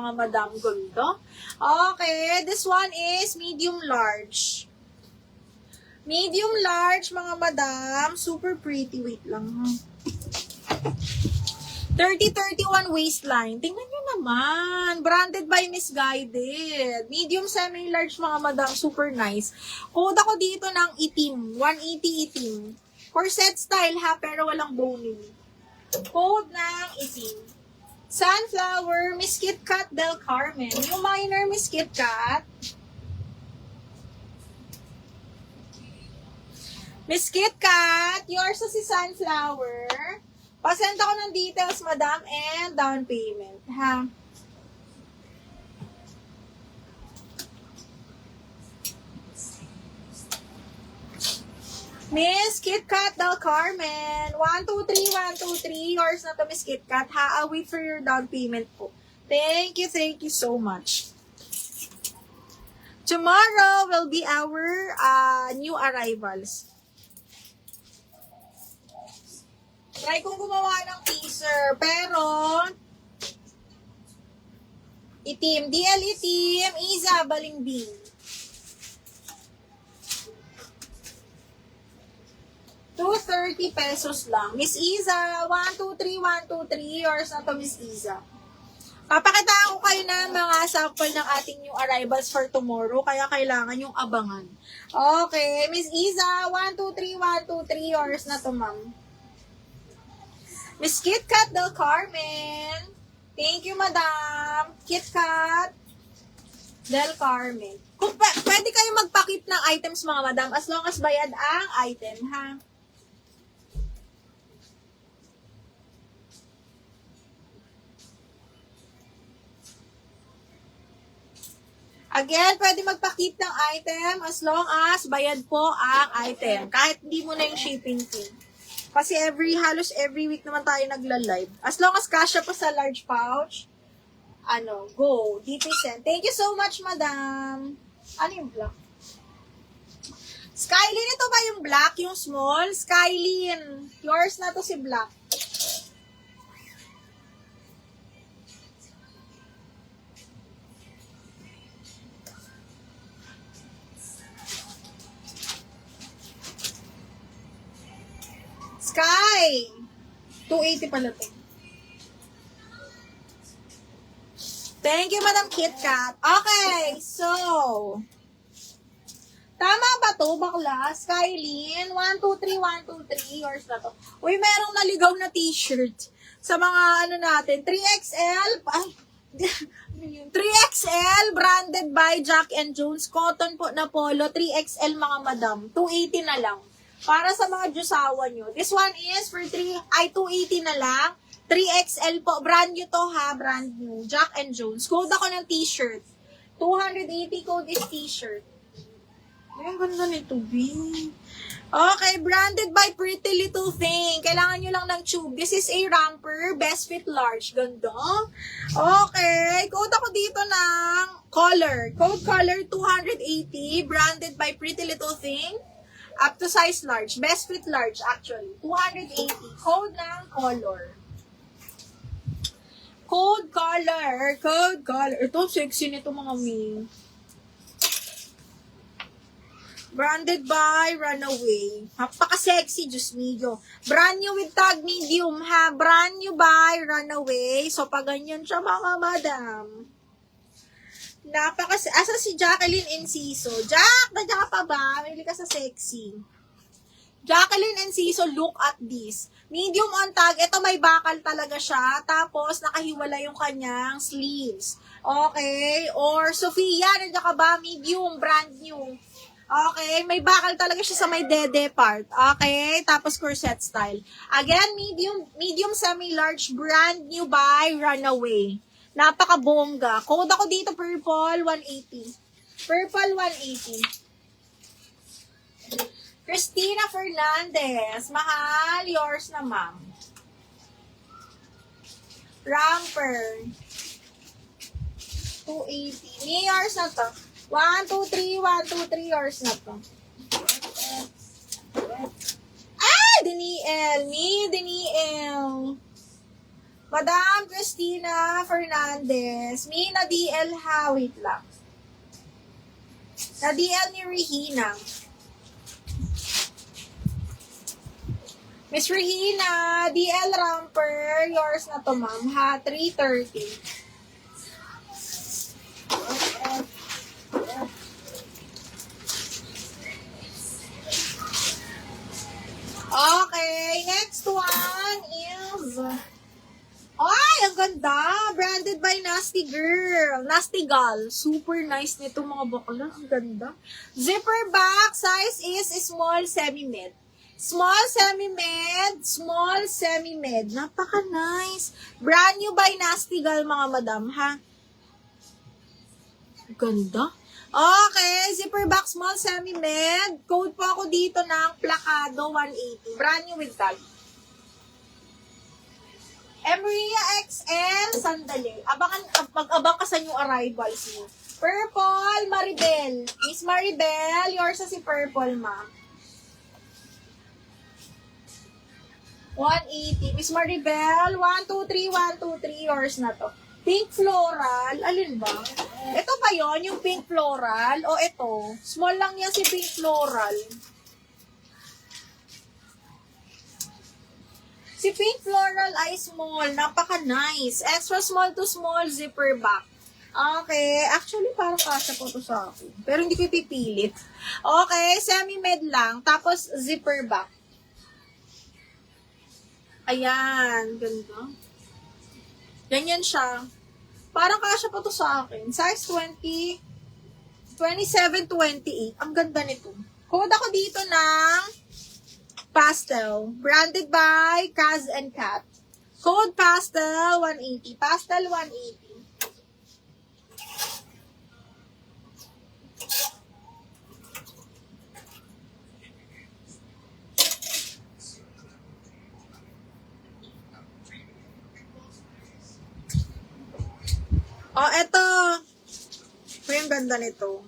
mga madam gundo. Okay, this one is medium large. Medium large, mga madam. Super pretty. Wait lang, ha. 30-31 waistline. Tingnan nyo naman. Branded by Misguided. Medium semi-large, mga madam. Super nice. Code ako dito ng itim. 180 itim. Corset style, ha, pero walang boning. Code ng itim. Sunflower, Miss Kit Kat Del Carmen. Yung minor Miss Kit Kat. Miss Kit Kat, yours na si Sunflower. Pasend ako ng details, madam, and down payment, ha? Miss Kit Kat Del Carmen. 123, 123. Yours na to, Miss Kit Kat, ha? I'll wait for your down payment po. Thank you so much. Tomorrow will be our new arrivals. Try kong gumawa ng teaser, pero itim. DL itim, Iza Balingbing. 230 pesos lang. Miss Iza, 123, 123. Yours na to, Miss Iza. Papakitaan ko kayo ng mga sample ng ating new arrivals for tomorrow, kaya kailangan yung abangan. Okay, Miss Iza, 123, 123. Yours na to, ma'am. Miss Kit Kat Del Carmen. Thank you, madam. Kit Kat Del Carmen. Kung pwede kayo magpakip ng items, mga madam, as long as bayad ang item, ha? Again, pwede magpakip ng item as long as bayad po ang item. Kahit hindi mo na yung shipping fee. Kasi halos every week naman tayo nagla-live. As long as kasya pa sa large pouch, go. DP send. Thank you so much, madam. Ano yung black? Skylin, ito ba yung black? Yung small? Skylin. Yours na to si black. Sky! 280 pala to. Thank you, Madam Kit Kat. Okay, so, tama ba to, bakla? Skylin, 123, 123, yours na to. Uy, merong naligaw na t-shirt sa mga natin, 3XL, 3XL, branded by Jack and Jones, cotton po na polo, 3XL mga madam, 280 na lang. Para sa mga Diyosawa nyo. This one is for 280 na lang. 3XL po. Brand new to, ha. Brand new. Jack and Jones. Code ako ng t-shirt. 280 code is t-shirt. Ay, ang ganda nito, B. Okay, branded by Pretty Little Thing. Kailangan nyo lang ng tube. This is a romper. Best fit large. Ganda. Okay. Code ako dito ng color. Code color 280. Branded by Pretty Little Thing. Up to size large. Best fit large, actually. 280. Code ng color. Code color. Code color. Ito, sexy nito mga mi. Branded by Runaway. Napaka-sexy, Diyos mio. Brand new with tag medium, ha? Brand new by Runaway. So, pag ganyan siya, mga madam. Asa si Jacqueline Enciso? Jack, nandiyan ka pa ba? May ka sa sexy. Jacqueline Enciso, look at this. Medium on tag. Ito may bakal talaga siya. Tapos, nakahiwala yung kanyang sleeves. Okay? Or, Sofia, nandiyan ka ba? Medium, brand new. Okay? May bakal talaga siya sa may dede part. Okay? Tapos, corset style. Again, medium semi-large, brand new by Runaway. Napaka-bongga. Code ako dito, purple, 180. Purple, 180. Christina Fernandez. Mahal, yours na, ma'am. Romper. 280. May yours na to. 1, 2, 3, 1, 2, 3, yours na to. Ah! Daniel. Me, Daniel. Madam Christina Fernandez. May na-DL ha. Wait lang. Na-DL ni Regina. Miss Regina, DL Ramper. Yours na to, ma'am, ha? 330. Okay, next one is... Ay, ang ganda! Branded by Nasty Girl. Nasty Gal. Super nice nito mga bakla. Ang ganda. Zipper back. Size is small semi-med. Small semi-med. Small semi-med. Napaka-nice. Brand new by Nasty Gal mga madam, ha? Ganda. Okay, zipper back small semi-med. Code po ako dito ng Placado 180. Brand new with tag. Emeria XL, sandali. Mag-abang ka sa new arrivals mo. Purple, Maribel. Miss Maribel, yours sa si Purple, ma. 180. Miss Maribel, 123, 123, yours na to. Pink floral, alin ba? Ito ba yon yung pink floral? O ito? Small lang yan si pink floral. Si pink floral ay small. Napaka-nice. Extra small to small zipper back. Okay. Actually, parang kasya po to sa akin. Pero hindi ko pipilit. Okay. Semi-med lang. Tapos, zipper back. Ayan. Ganda. Ganyan siya. Parang kasya po to sa akin. Size 20, 27, 28. Ang ganda nito. Code ako dito ng Pastel. Branded by Kaz and Kat. Code Pastel 180. Pastel 180. Oh, eto. Yung ganda nito.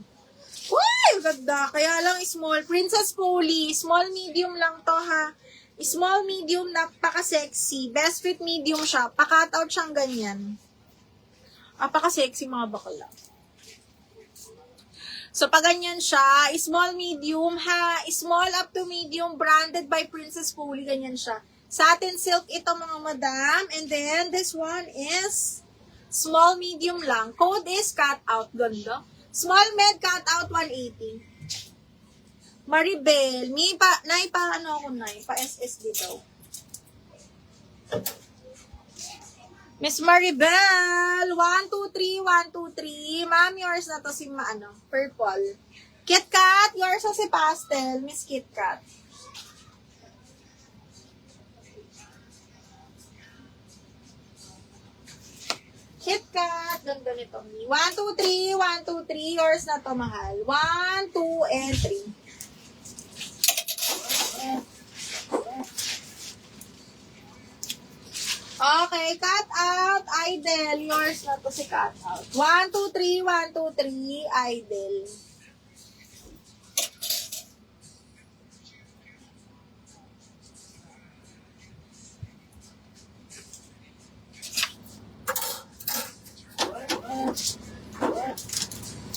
Uy, ganda. Kaya lang small. Princess Polly. Small medium lang to, ha. Small medium, napaka-sexy. Best fit medium siya. Pa-cut out siyang ganyan. Napaka-sexy mga bakla. So, pag ganyan siya, small medium, ha. Small up to medium, branded by Princess Polly. Ganyan siya. Satin silk ito mga madam. And then, this one is small medium lang. Code is cut out. Ganda. Small med cut out 180. Maribel, may ano ako pa SSD daw. Miss Maribel, 123, 123. Ma'am, yours na to si purple. KitKat, yours na si pastel. Miss KitKat. KitKat, ganda nito. 1, 2, 3, 1, 2, 3. Yours na to, mahal. 1, 2, and 3. Okay, cut out, idle. Yours na to si cut out. 1, 2, 3, 1, 2, 3, idle.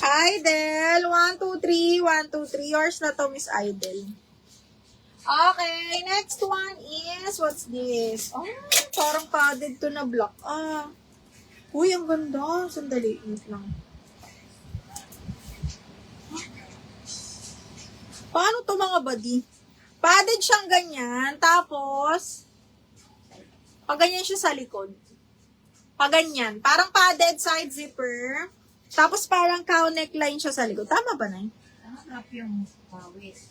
Idle. 1, 2, 3. 1, 2, 3. Yours na to, Miss Idle. Okay, next one is, what's this? Oh, parang padded to na block. Uy, ang ganda. Sandali, wait lang. Paano to mga buddy? Padded siyang ganyan, tapos, pag ganyan siya sa likod. Pag ganyan. Parang padded side zipper. Tapos parang cow neckline siya sa likod. Tama ba na yun? Hanap yung pawis.